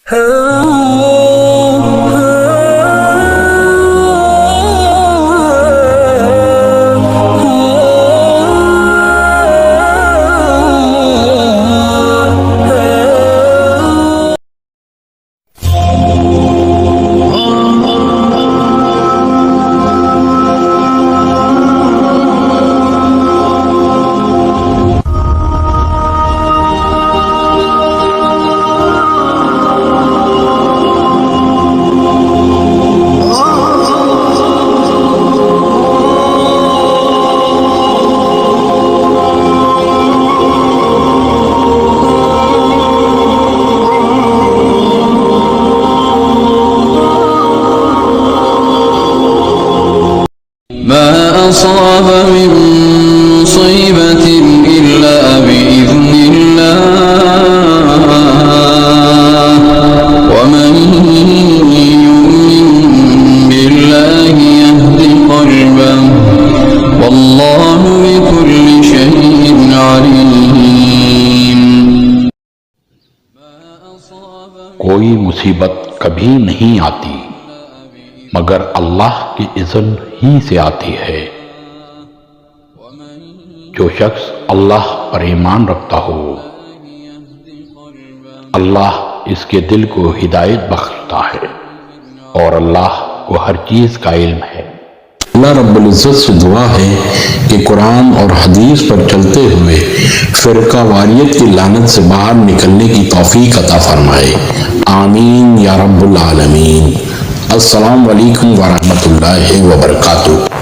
ما أصاب من مصيبة إلا بإذن الله ومن يؤمن بالله يهد قلبه والله بكل شيء عليم। कोई मुसीबत कभी नहीं आती मगर अल्लाह की इज़्न ही से आती है। जो शख्स अल्लाह पर ईमान रखता हो अल्लाह इसके दिल को हिदायत बख्शता है और अल्लाह को हर चीज़ का इल्म है। अल्लाह रब्बुल इज़्ज़त से दुआ है कि कुरान और हदीस पर चलते हुए फ़िरका वारियत की लानत से बाहर निकलने की तौफीक अता फरमाए। आमीन या रब्बुल आलमीन। अस्सलामु अलैकुम व रहमतुल्लाहि व बरकातुहू।